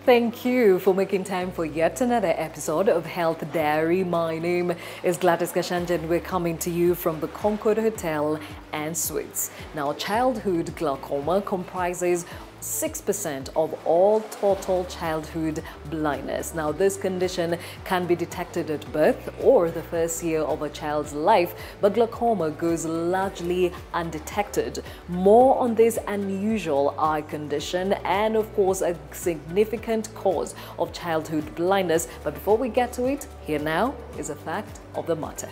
Thank you for making time for yet another episode of Health Diary. My name is Gladys Kashanj and we're coming to you from the Concord Hotel and Suites. Now, childhood glaucoma comprises 6% of all total childhood blindness. Now, this condition can be detected at birth or the first year of a child's life, but glaucoma goes largely undetected. More on this unusual eye condition and, of course, a significant cause of childhood blindness. But before we get to it, here now is a fact of the matter.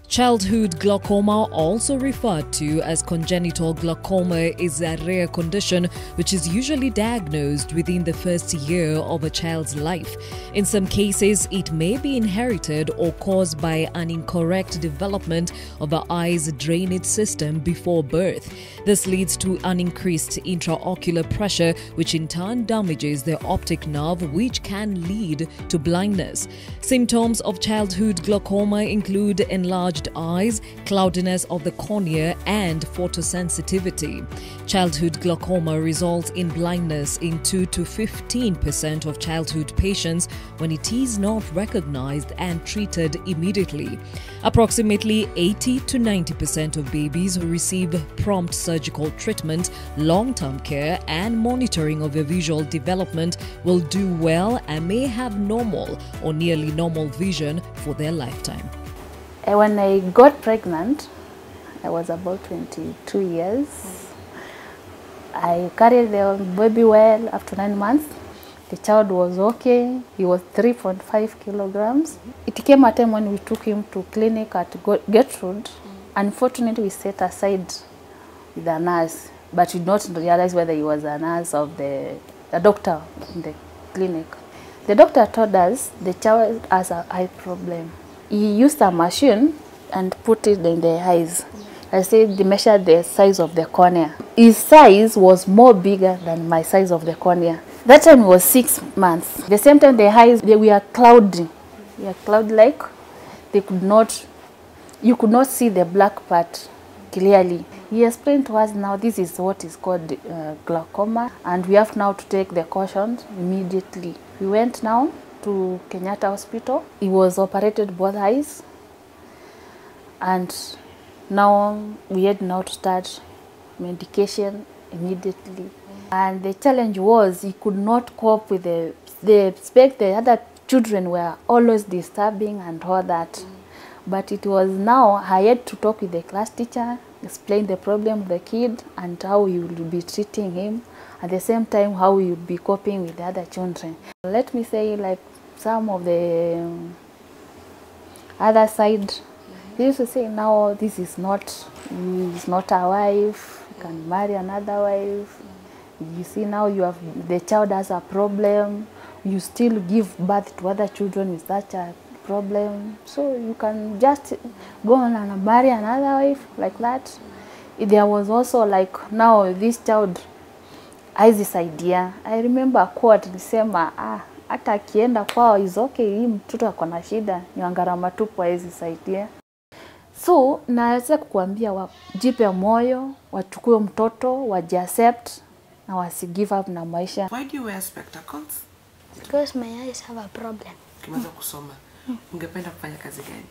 Childhood glaucoma, also referred to as congenital glaucoma, is a rare condition which is usually diagnosed within the first year of a child's life. In some cases, it may be inherited or caused by an incorrect development of the eye's drainage system before birth. This leads to an increased intraocular pressure, which in turn damages the optic nerve, which can lead to blindness. Symptoms of childhood glaucoma include enlarged eyes, cloudiness of the cornea, and photosensitivity. Childhood glaucoma results in blindness in 2 to 15% of childhood patients when it is not recognized and treated immediately. Approximately 80 to 90% of babies who receive prompt surgical treatment, long-term care, and monitoring of their visual development will do well and may have normal or nearly normal vision for their lifetime. When I got pregnant, I was about 22 years. I carried the baby well. After 9 months. The child was okay. He was 3.5 kilograms. It came a time when we took him to clinic at Gertrude. Unfortunately, we set aside with a nurse, but we did not realize whether he was a nurse or the doctor in the clinic. The doctor told us the child has an eye problem. He used a machine and put it in the eyes. I said they measured the size of the cornea. His size was more bigger than my size of the cornea. That time was 6 months. The same time the eyes, they were cloudy. They were cloud-like. You could not see the black part clearly. He explained to us now this is what is called glaucoma, and we have now to take the cautions immediately. We went now to Kenyatta Hospital. He was operated both eyes, and now we had now to start medication immediately. And the challenge was he could not cope with the other children were always disturbing and all that. But it was now I had to talk with the class teacher, explain the problem of the kid and how you will be treating him, at the same time how you will be coping with the other children. Let me say, like some of the other side, they used to say, now this is not a wife, you can marry another wife. You see now the child has a problem, you still give birth to other children with such a problem, so you can just go on and marry another wife like that. There was also like, now this child has this idea. I remember a quote nisema, hata akienda kwao is okay, hii mtoto ako na shida, ni gharama tupu haizisaidia. So naweza kukuambia wajipe moyo, wachukue mtoto, wajiaccept na wasi give up na maisha. Why do you wear spectacles? Because my eyes have a problem. Ukimaliza kusoma, ungependa kufanya kazi gani?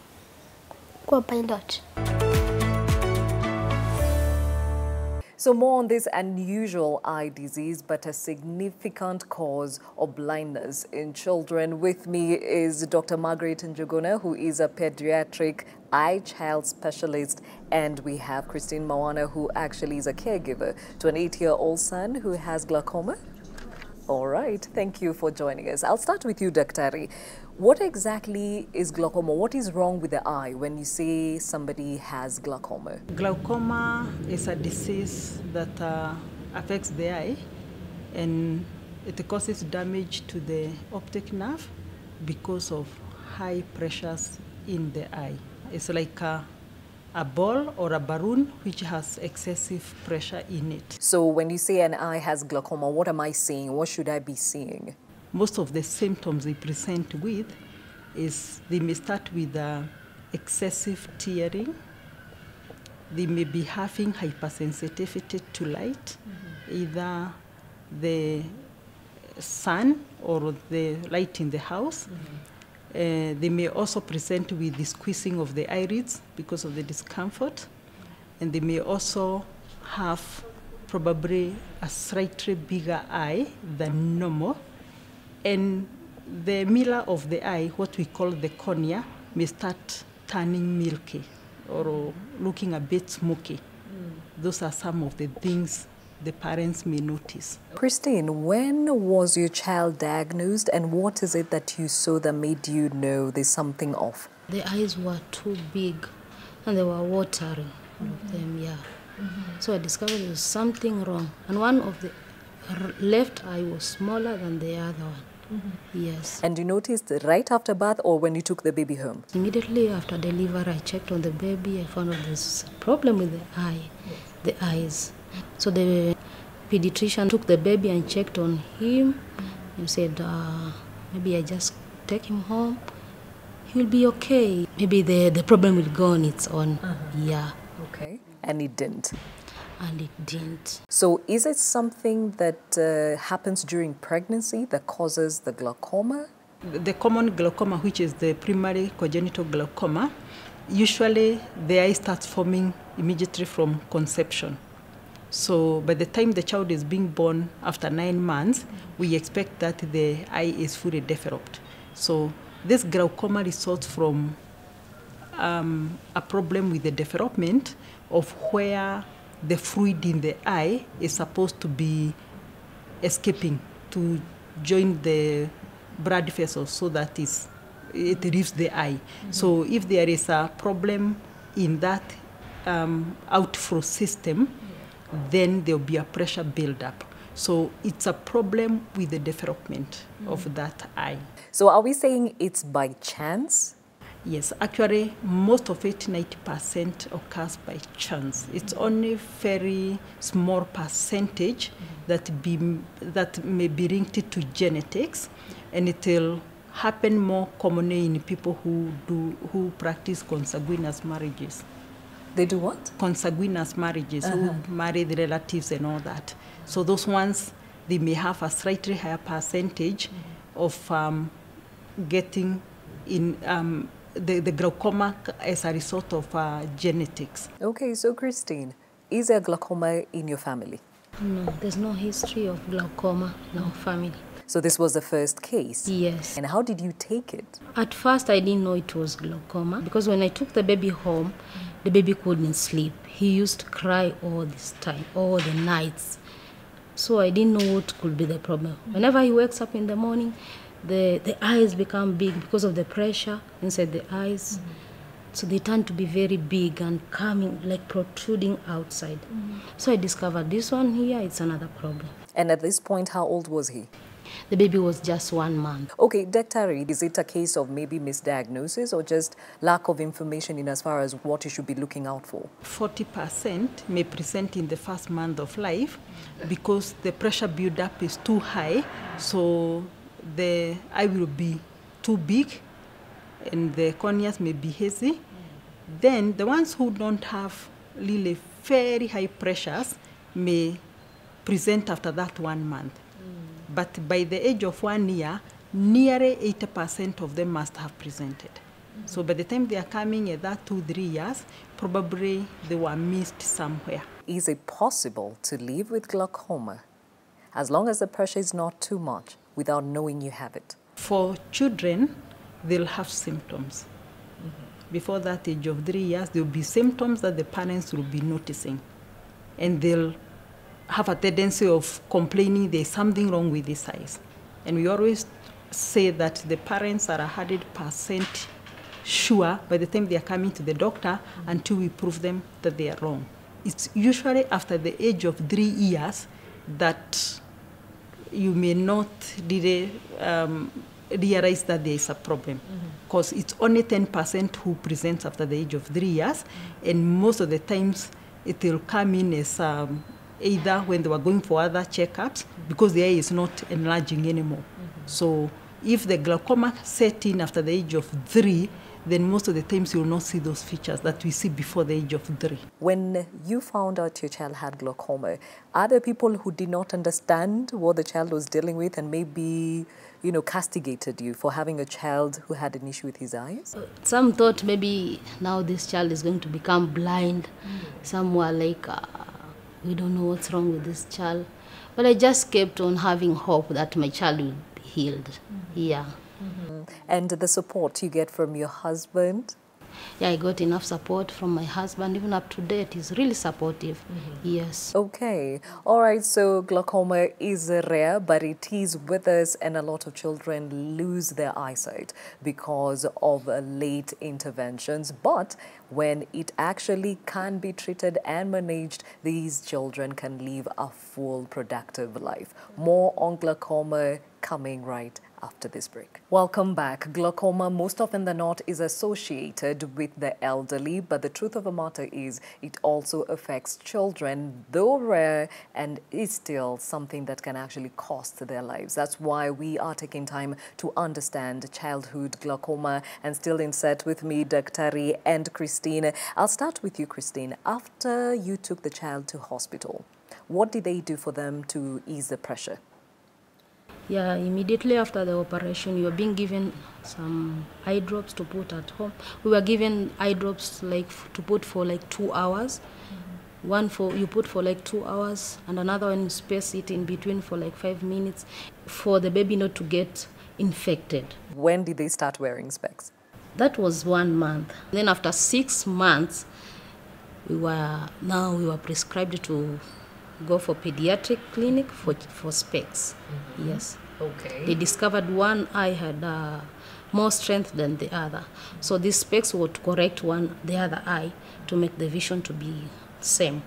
Kuwa pilot. So more on this unusual eye disease, but a significant cause of blindness in children. With me is Dr. Margaret Njuguna, who is a pediatric eye child specialist, and we have Christine Mawana, who actually is a caregiver to an 8-year-old son who has glaucoma. All right, thank you for joining us. I'll start with you, Daktari. What exactly is glaucoma? What is wrong with the eye when you say somebody has glaucoma? Glaucoma is a disease that affects the eye, and it causes damage to the optic nerve because of high pressures in the eye. It's like a ball or a balloon which has excessive pressure in it. So when you say an eye has glaucoma, what am I seeing? What should I be seeing? Most of the symptoms they present with is they may start with excessive tearing, they may be having hypersensitivity to light, either the sun or the light in the house. They may also present with the squeezing of the iris because of the discomfort. And they may also have probably a slightly bigger eye than normal. And the mirror of the eye, what we call the cornea, may start turning milky or looking a bit smoky. Those are some of the things the parents may notice. Christine, when was your child diagnosed and what is it that you saw that made you know there's something off? The eyes were too big and they were watery, all of them, yeah. So I discovered there was something wrong. And one of the left eye was smaller than the other one. Yes. And you noticed right after birth or when you took the baby home? Immediately after delivery, I checked on the baby. I found out there's a problem with the eye, the eyes. So the pediatrician took the baby and checked on him and said, maybe I just take him home. He'll be okay. Maybe the problem will go on its own. Yeah. Okay. And it didn't? And it didn't. So is it something that happens during pregnancy that causes the glaucoma? The common glaucoma, which is the primary congenital glaucoma, usually the eye starts forming immediately from conception. So by the time the child is being born after 9 months, we expect that the eye is fully developed. So this glaucoma results from a problem with the development of where the fluid in the eye is supposed to be escaping to join the blood vessels so that it leaves the eye. So if there is a problem in that outflow system, then there will be a pressure buildup. So it's a problem with the development of that eye. So are we saying it's by chance? Yes, actually, most of it, 90%, occurs by chance. It's only very small percentage that may be linked to genetics, and it will happen more commonly in people who practice consanguineous marriages. They do what? Consanguineous marriages, who marry the relatives and all that. So those ones, they may have a slightly higher percentage of getting in the glaucoma as a result of genetics. Okay, so Christine, is there glaucoma in your family? No, there's no history of glaucoma in our family. So this was the first case? Yes. And how did you take it? At first, I didn't know it was glaucoma because when I took the baby home, the baby couldn't sleep. He used to cry all this time, all the nights. So I didn't know what could be the problem. Whenever he wakes up in the morning, the eyes become big because of the pressure inside the eyes. So they tend to be very big and coming, like protruding outside. So I discovered this one here, it's another problem. And at this point, how old was he? The baby was just 1 month. Okay, Dr. Is it a case of maybe misdiagnosis or just lack of information in as far as what you should be looking out for? 40% may present in the first month of life because the pressure buildup is too high, so the eye will be too big and the corneas may be hazy. Then the ones who don't have really very high pressures may present after that 1 month. But by the age of 1 year, nearly 80% of them must have presented. So by the time they are coming at that 2-3 years, probably they were missed somewhere. Is it possible to live with glaucoma as long as the pressure is not too much without knowing you have it? For children, they'll have symptoms. Before that age of 3 years, there will be symptoms that the parents will be noticing. And they'll have a tendency of complaining there's something wrong with this eyes. And we always say that the parents are 100% sure by the time they are coming to the doctor until we prove them that they are wrong. It's usually after the age of 3 years that you may not really realize that there is a problem, because it's only 10% who presents after the age of 3 years, and most of the times it will come in as either when they were going for other checkups because the eye is not enlarging anymore. So if the glaucoma set in after the age of 3, then most of the times you will not see those features that we see before the age of 3. When you found out your child had glaucoma, are there people who did not understand what the child was dealing with and maybe, castigated you for having a child who had an issue with his eyes? Some thought maybe now this child is going to become blind. Some were like, we don't know what's wrong with this child. But I just kept on having hope that my child will be healed. Yeah. And the support you get from your husband? Yeah, I got enough support from my husband. Even up to date, he's really supportive. Yes. Okay. All right. So glaucoma is rare, but it is with us, and a lot of children lose their eyesight because of late interventions. But when it actually can be treated and managed, these children can live a full, productive life. More on glaucoma coming right after this break. Welcome back. Glaucoma, most often than not, is associated with the elderly, but the truth of the matter is it also affects children, though rare, and is still something that can actually cost their lives. That's why we are taking time to understand childhood glaucoma. And still in set with me, Daktari and Christine. I'll start with you, Christine. After you took the child to hospital, what did they do for them to ease the pressure? Yeah, immediately after the operation, you were being given some eye drops to put at home. We were given eye drops to put for 2 hours. One you put for 2 hours, and another one you space it in between for 5 minutes for the baby not to get infected. When did they start wearing specs? That was 1 month. Then after 6 months, we were prescribed to go for pediatric clinic for specs. Yes. Okay. They discovered one eye had more strength than the other. So these specs would correct the other eye to make the vision to be same.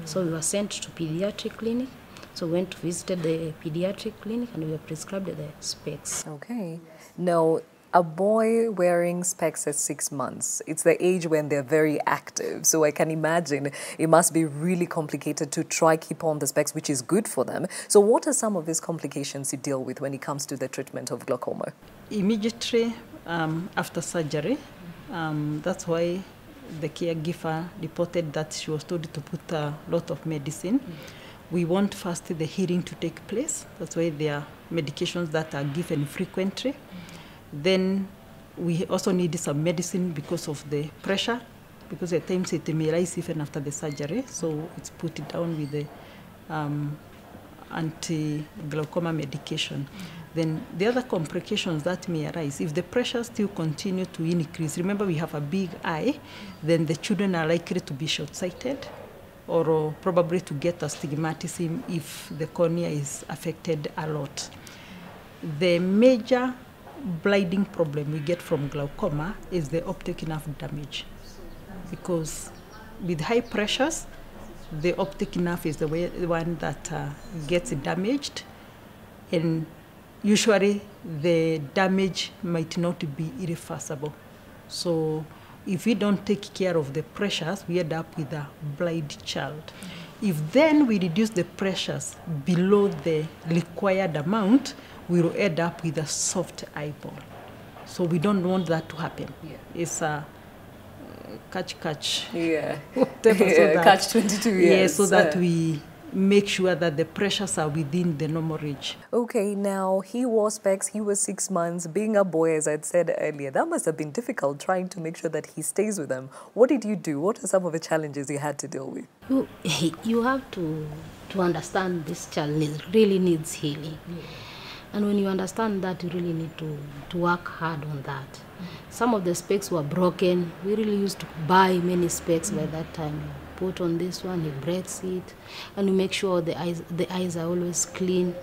So we were sent to pediatric clinic. So we went to visit the pediatric clinic and we were prescribed the specs. Okay. Now, a boy wearing specs at 6 months, it's the age when they're very active. So I can imagine it must be really complicated to try keep on the specs, which is good for them. So what are some of these complications you deal with when it comes to the treatment of glaucoma? Immediately after surgery, that's why the caregiver reported that she was told to put a lot of medicine. We want first the healing to take place. That's why there are medications that are given frequently. Then we also need some medicine because of the pressure, because at times it may rise even after the surgery. So it's put it down with the anti-glaucoma medication. Then the other complications that may arise, if the pressure still continue to increase, remember we have a big eye, then the children are likely to be short-sighted or probably to get astigmatism if the cornea is affected a lot. The major blinding problem we get from glaucoma is the optic nerve damage, because with high pressures, the optic nerve is the one that gets damaged, and usually the damage might not be irreversible. So if we don't take care of the pressures, we end up with a blind child. If then we reduce the pressures below the required amount, we will end up with a soft eyeball. So we don't want that to happen. Yeah. It's a catch. Yeah. Whatever, so that, catch-22. Yes. Yeah, so that we make sure that the pressures are within the normal range. Okay, now he wore specs, he was 6 months. Being a boy, as I'd said earlier, that must have been difficult trying to make sure that he stays with them. What did you do? What are some of the challenges you had to deal with? You have to understand this child really needs healing. Yeah. And when you understand that, you really need to work hard on that. Some of the specs were broken. We really used to buy many specs by that time. Put on this one, he breaks it, and you make sure the eyes are always clean.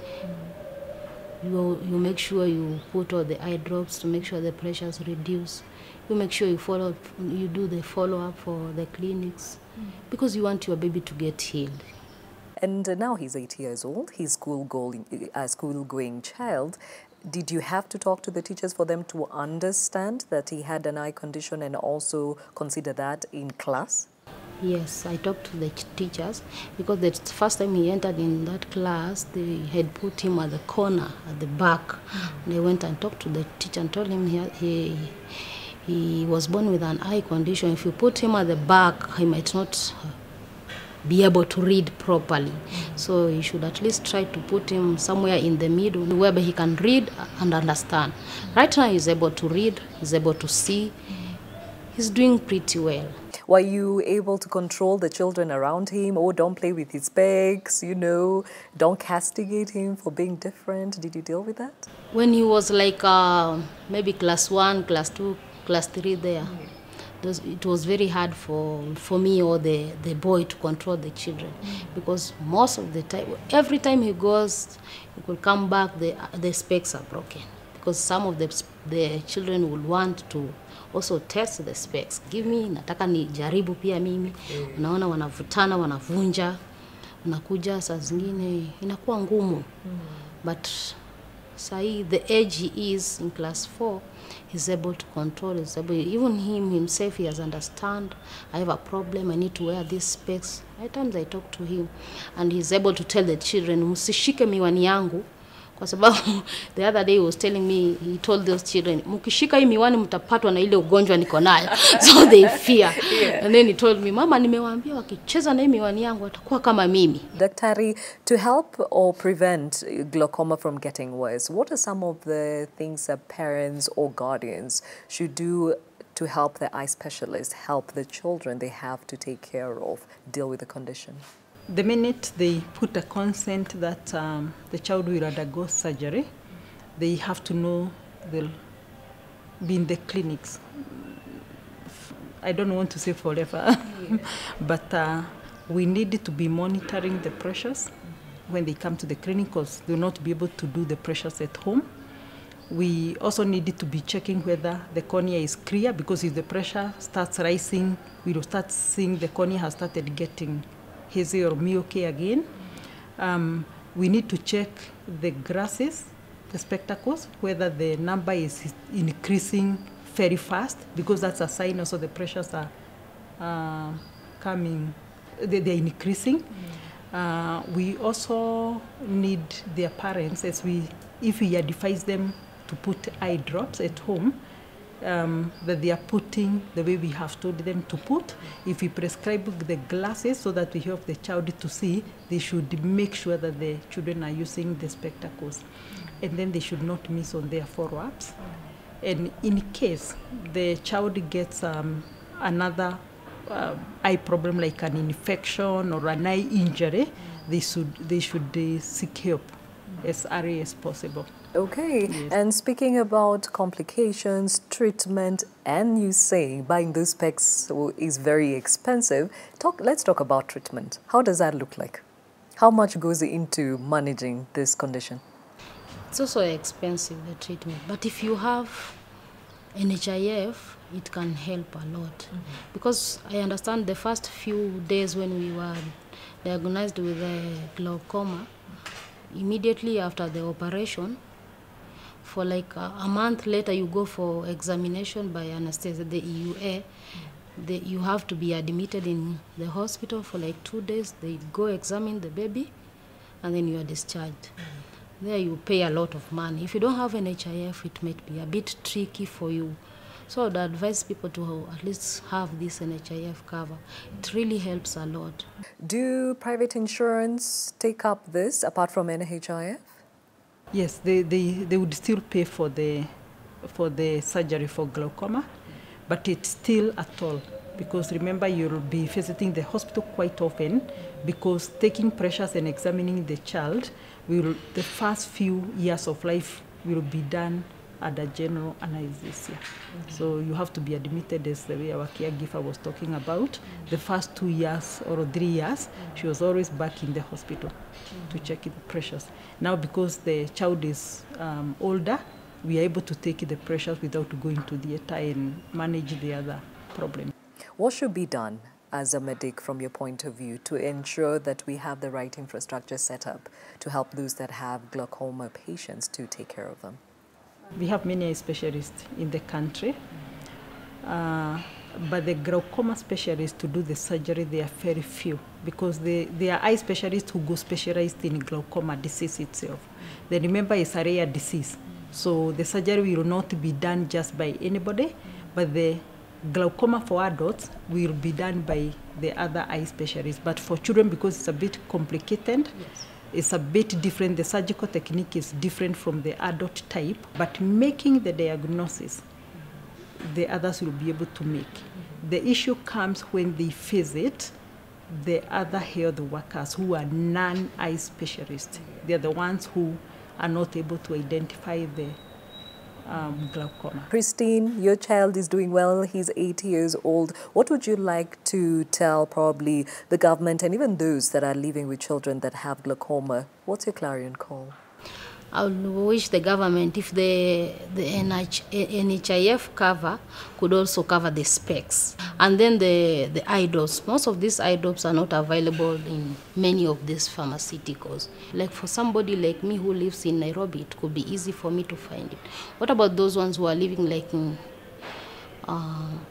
You make sure you put all the eye drops to make sure the pressures reduce. You make sure you do the follow-up for the clinics, because you want your baby to get healed. And now he's 8 years old. He's a school-going child. Did you have to talk to the teachers for them to understand that he had an eye condition and also consider that in class? Yes, I talked to the teachers, because the first time he entered in that class, they had put him at the corner, at the back. And I went and talked to the teacher and told him he He was born with an eye condition. If you put him at the back, he might not be able to read properly. So you should at least try to put him somewhere in the middle where he can read and understand. Right now he's able to read, he's able to see. He's doing pretty well. Were you able to control the children around him? Oh, don't play with his specs, don't castigate him for being different. Did you deal with that? When he was like maybe class 1, class 2, class 3 there, it was very hard for me or the boy to control the children, because most of the time, every time he goes, he will come back, the specs are broken, because some of the children will want to also test the specs. Give me, nataka ni jaribu pia mimi. Unaona wanavutana, wanavunja, unakuja saa zingine inakuwa ngumu. But sahi, the age he is in class 4, he's able to control, even him himself, he has understand, I have a problem, I need to wear these specs. At times I talk to him and he's able to tell the children, msishike miwani yangu. Kwa sababu the other day he was telling me, he told those children, mkishika hii miwani mtapatwa na ile ugonjwa niko nayo. So they fear. And then he told me, mama, nimewaambia wakicheza na hii miwani yangu watakuwa kama mimi. Daktari, to help or prevent glaucoma from getting worse, what are some of the things that parents or guardians should do to help the eye specialist help the children they have to take care of deal with the condition? The minute they put a consent that the child will undergo surgery, they have to know they'll be in the clinics. I don't want to say forever, but we need to be monitoring the pressures when they come to the clinic, because they'll not be able to do the pressures at home. We also need to be checking whether the cornea is clear, because if the pressure starts rising, we will start seeing the cornea has started getting hazy or myoke again. We need to check the glasses, the spectacles, whether the number is increasing very fast, because that's a sign also the pressures are coming, they're increasing. We also need their parents, if we advise them to put eye drops at home, that they are putting the way we have told them to put. If we prescribe the glasses so that we help the child to see, they should make sure that the children are using the spectacles. And then they should not miss on their follow-ups. And in case the child gets another eye problem like an infection or an eye injury, they should seek help as early as possible. Okay, yes. And speaking about complications, treatment, and you saying buying those specs is very expensive, let's talk about treatment. How does that look like? How much goes into managing this condition? It's also expensive, the treatment. But if you have NHIF, it can help a lot. Because I understand the first few days when we were diagnosed with glaucoma, immediately after the operation, for like a month later, you go for examination by anesthesia, the EUA. You have to be admitted in the hospital for like 2 days. They go examine the baby, and then you are discharged. There you pay a lot of money. If you don't have an HIF, it might be a bit tricky for you. So I would advise people to at least have this NHIF cover. It really helps a lot. Do private insurance take up this apart from NHIF? Yes, they would still pay for the surgery for glaucoma, but it's still a toll, because remember, you'll be visiting the hospital quite often, because taking pressures and examining the child the first few years of life will be done under general anesthesia. So you have to be admitted, as the way our caregiver was talking about. The first 2 years or 3 years, she was always back in the hospital to check the pressures. Now, because the child is older, we are able to take the pressures without going to the theater and manage the other problem. What should be done as a medic from your point of view to ensure that we have the right infrastructure set up to help those that have glaucoma patients to take care of them? We have many eye specialists in the country, but the glaucoma specialists to do the surgery, they are very few, because they are eye specialists who go specialized in glaucoma disease itself. Then remember, it's a rare disease, so the surgery will not be done just by anybody, but the glaucoma for adults will be done by the other eye specialists. But for children, because it's a bit complicated, it's a bit different. The surgical technique is different from the adult type, but making the diagnosis, the others will be able to make. The issue comes when they visit the other health workers who are non-eye specialists. They're the ones who are not able to identify the glaucoma. Christine, your child is doing well. He's 8 years old. What would you like to tell probably the government and even those that are living with children that have glaucoma? What's your clarion call? I would wish the government, if the NHIF cover, could also cover the specs. And then the eye drops. Most of these eye drops are not available in many of these pharmaceuticals. Like for somebody like me who lives in Nairobi, it could be easy for me to find it. What about those ones who are living like in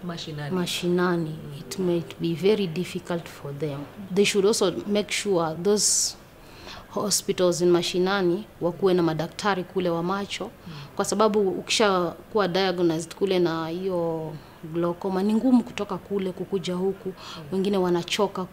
Mashinani? It might be very difficult for them. They should also make sure those hospitals in mashinani wakuwe na madaktari kule wa macho, kwa sababu ukisha kuwa diagnosed kule na hiyo glaucoma ni ngumu kutoka kule kukuja huku. Wengine wanachoka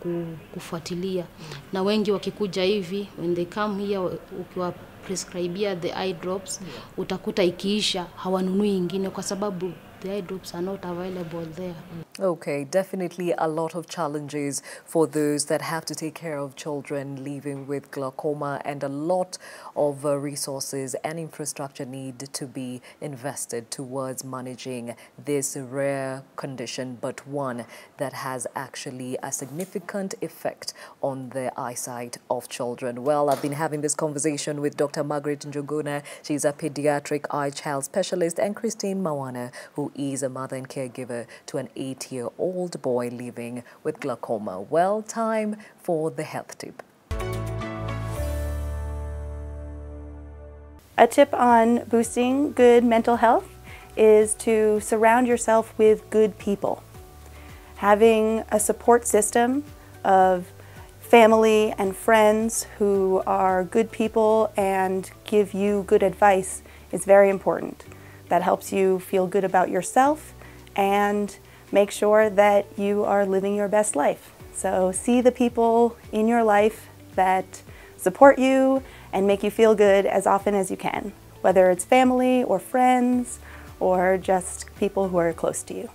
kufuatilia, na wengi wakikuja hivi, when they come here ukiwa prescribia the eye drops, utakuta ikiisha hawanunui ingine kwa sababu the eye drops are not available there. Okay, definitely a lot of challenges for those that have to take care of children living with glaucoma, and a lot of resources and infrastructure need to be invested towards managing this rare condition, but one that has actually a significant effect on the eyesight of children. Well, I've been having this conversation with Dr. Margaret Njuguna. She's a pediatric eye child specialist, and Christine Mawana, who is a mother and caregiver to an 8-year-old boy living with glaucoma. Well, time for the health tip. A tip on boosting good mental health is to surround yourself with good people. Having a support system of family and friends who are good people and give you good advice is very important. That helps you feel good about yourself and make sure that you are living your best life. So see the people in your life that support you and make you feel good as often as you can, whether it's family or friends or just people who are close to you.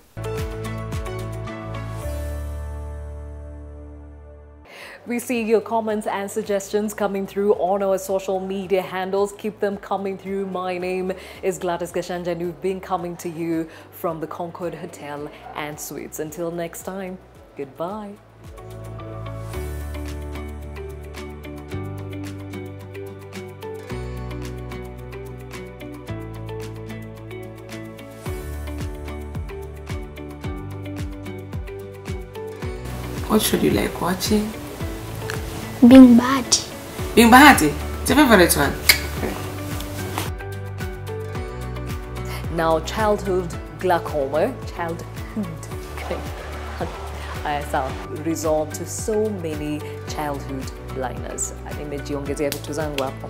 We see your comments and suggestions coming through on our social media handles. Keep them coming through. My name is Gladys Gashanja, and we've been coming to you from the Concord Hotel and Suites. Until next time, goodbye. What should you like watching? Being Bahati. Being Bahati? It's your favorite one? Now, childhood glaucoma, I sound resort to so many childhood blindness. I think nimejiongezea vitu zangu hapo.